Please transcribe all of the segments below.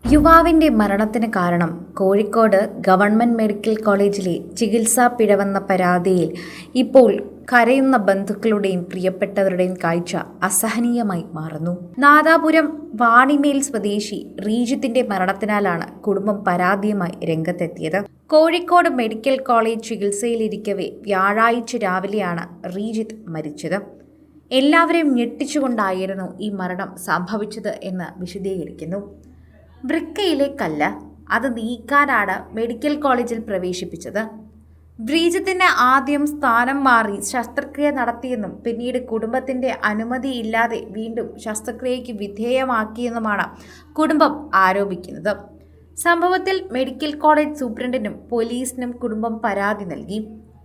യുവാവിന്റെ മരണത്തിന് കാരണം കോഴിക്കോട് ഗവൺമെന്റ് മെഡിക്കൽ കോളേജിലെ ചികിത്സാ പിഴവെന്ന പരാതിയിൽ ഇപ്പോൾ കരയുന്ന ബന്ധുക്കളുടെയും പ്രിയപ്പെട്ടവരുടെയും കാഴ്ച അസഹനീയമായി മാറുന്നു. നാദാപുരം വാണിമേൽ സ്വദേശി റീജിത്തിന്റെ മരണത്തിനാലാണ് കുടുംബം പരാതിയുമായി രംഗത്തെത്തിയത്. കോഴിക്കോട് മെഡിക്കൽ കോളേജ് ചികിത്സയിലിരിക്കവെ വ്യാഴാഴ്ച രാവിലെയാണ് റീജിത്ത് മരിച്ചത്. എല്ലാവരെയും ഞെട്ടിച്ചുകൊണ്ടായിരുന്നു ഈ മരണം സംഭവിച്ചത് എന്ന് വിശദീകരിക്കുന്നു. വൃക്കയിലെ കല്ല് അത് നീക്കാനാണ് മെഡിക്കൽ കോളേജിൽ പ്രവേശിപ്പിച്ചത്. ബ്രീജത്തിന് ആദ്യം സ്ഥാനം മാറി ശസ്ത്രക്രിയ നടത്തിയെന്നും പിന്നീട് കുടുംബത്തിന്റെ അനുമതിയില്ലാതെ വീണ്ടും ശസ്ത്രക്രിയയ്ക്ക് വിധേയമാക്കിയെന്നുമാണ് കുടുംബം ആരോപിക്കുന്നത്. സംഭവത്തിൽ മെഡിക്കൽ കോളേജ് സൂപ്രണ്ടിനും പോലീസിനും കുടുംബം പരാതി നൽകി.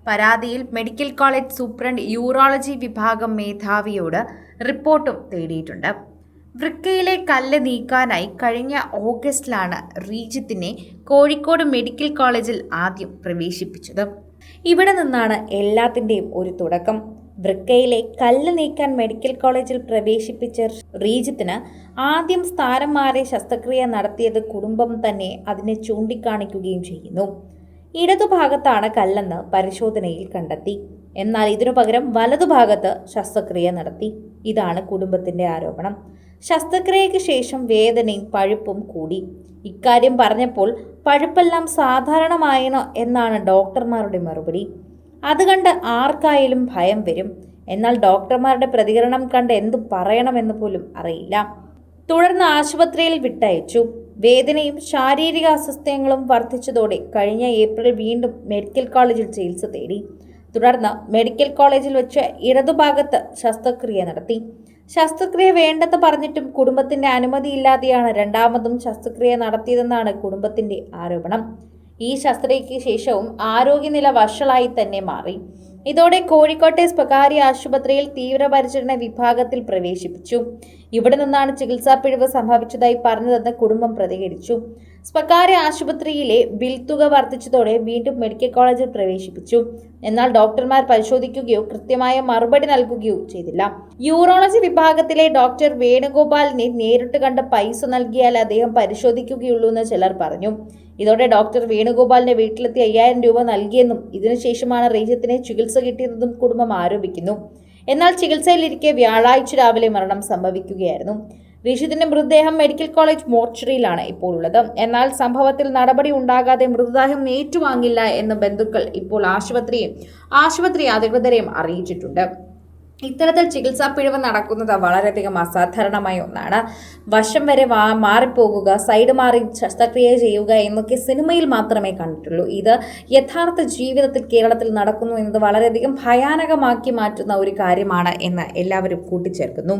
പരാതിയിൽ മെഡിക്കൽ കോളേജ് സൂപ്രണ്ട് യൂറോളജി വിഭാഗം മേധാവിയോട് റിപ്പോർട്ടും തേടിയിട്ടുണ്ട്. വൃക്കയിലെ കല്ല് നീക്കാനായി കഴിഞ്ഞ ഓഗസ്റ്റിലാണ് റീജിത്തിനെ കോഴിക്കോട് മെഡിക്കൽ കോളേജിൽ ആദ്യം പ്രവേശിപ്പിച്ചത്. ഇവിടെ നിന്നാണ് എല്ലാത്തിൻ്റെയും ഒരു തുടക്കം. വൃക്കയിലെ കല്ല് നീക്കാൻ മെഡിക്കൽ കോളേജിൽ പ്രവേശിപ്പിച്ച റീജിത്തിന് ആദ്യം സ്ഥാനം മാറി ശസ്ത്രക്രിയ നടത്തിയത് കുടുംബം തന്നെ അതിനെ ചൂണ്ടിക്കാണിക്കുകയും ചെയ്യുന്നു. ഇടതുഭാഗത്താണ് കല്ലെന്ന് പരിശോധനയിൽ കണ്ടെത്തി. എന്നാൽ ഇതിനു പകരം വലതുഭാഗത്ത് ശസ്ത്രക്രിയ നടത്തി. ഇതാണ് കുടുംബത്തിന്റെ ആരോപണം. ശസ്ത്രക്രിയയ്ക്ക് ശേഷം വേദനയും പഴുപ്പും കൂടി. ഇക്കാര്യം പറഞ്ഞപ്പോൾ പഴുപ്പെല്ലാം സാധാരണമായണോ എന്നാണ് ഡോക്ടർമാരുടെ മറുപടി. അത് കണ്ട് ആർക്കായാലും ഭയം വരും. എന്നാൽ ഡോക്ടർമാരുടെ പ്രതികരണം കണ്ട് എന്തു പറയണമെന്ന് പോലും അറിയില്ല. തുടർന്ന് ആശുപത്രിയിൽ വിട്ടയച്ചു. വേദനയും ശാരീരിക അസ്വസ്ഥതകളും വർദ്ധിച്ചതോടെ കഴിഞ്ഞ ഏപ്രിൽ വീണ്ടും മെഡിക്കൽ കോളേജിൽ ചികിത്സ തേടി. തുടർന്ന് മെഡിക്കൽ കോളേജിൽ വെച്ച് ഇടതുഭാഗത്ത് ശസ്ത്രക്രിയ നടത്തി. ശസ്ത്രക്രിയ വേണ്ടെന്ന് പറഞ്ഞിട്ടും കുടുംബത്തിന്റെ അനുമതിയില്ലാതെയാണ് രണ്ടാമതും ശസ്ത്രക്രിയ നടത്തിയതെന്നാണ് കുടുംബത്തിന്റെ ആരോപണം. ഈ ശസ്ത്രക്രിയയ്ക്ക് ശേഷവും ആരോഗ്യനില വഷളായി തന്നെ മാറി. ഇതോടെ കോഴിക്കോട്ടെ സ്വകാര്യ ആശുപത്രിയിൽ തീവ്രപരിചരണ വിഭാഗത്തിൽ പ്രവേശിപ്പിച്ചു. ഇവിടെ നിന്നാണ് ചികിത്സാ പിഴവ് സംഭവിച്ചതായി പറഞ്ഞതെന്ന് കുടുംബം പ്രതികരിച്ചു. സ്വകാര്യ ആശുപത്രിയിലെ ബിൽ തുക വർദ്ധിച്ചതോടെ വീണ്ടും മെഡിക്കൽ കോളേജിൽ പ്രവേശിപ്പിച്ചു. എന്നാൽ ഡോക്ടർമാർ പരിശോധിക്കുകയോ കൃത്യമായ മറുപടി നൽകുകയോ ചെയ്തില്ല. യൂറോളജി വിഭാഗത്തിലെ ഡോക്ടർ വേണുഗോപാലിനെ നേരിട്ട് കണ്ട് പൈസ നൽകിയാൽ അദ്ദേഹം പരിശോധിക്കുകയുള്ളൂ എന്ന് ചിലർ പറഞ്ഞു. ഇതോടെ ഡോക്ടർ വേണുഗോപാലിന്റെ വീട്ടിലെത്തി 5000 രൂപ നൽകിയെന്നും ഇതിനുശേഷമാണ് റീജിത്തിന് ചികിത്സ കിട്ടിയതെന്നും കുടുംബം ആരോപിക്കുന്നു. എന്നാൽ ചികിത്സയിലിരിക്കെ വ്യാഴാഴ്ച രാവിലെ മരണം സംഭവിക്കുകയായിരുന്നു. റീജിത്തിന്റെ മൃതദേഹം മെഡിക്കൽ കോളേജ് മോർച്ചറിയിലാണ് ഇപ്പോൾ ഉള്ളത്. എന്നാൽ സംഭവത്തിൽ നടപടി ഉണ്ടാകാതെ മൃതദേഹം ഏറ്റുവാങ്ങില്ല എന്ന് ബന്ധുക്കൾ ഇപ്പോൾ ആശുപത്രി അധികൃതരെയും അറിയിച്ചിട്ടുണ്ട്. ഇത്തരത്തിൽ ചികിത്സാ പിഴവ് നടക്കുന്നത് വളരെയധികം അസാധാരണമായ ഒന്നാണ്. വശം വരെ മാറിപ്പോകുക, സൈഡ് മാറി ശസ്ത്രക്രിയ ചെയ്യുക എന്നൊക്കെ സിനിമയിൽ മാത്രമേ കണ്ടിട്ടുള്ളൂ. ഇത് യഥാർത്ഥ ജീവിതത്തിൽ കേരളത്തിൽ നടക്കുന്നു എന്നത് വളരെയധികം ഭയാനകമാക്കി മാറ്റുന്ന ഒരു കാര്യമാണ് എന്ന് എല്ലാവരും കൂട്ടിച്ചേർക്കുന്നു.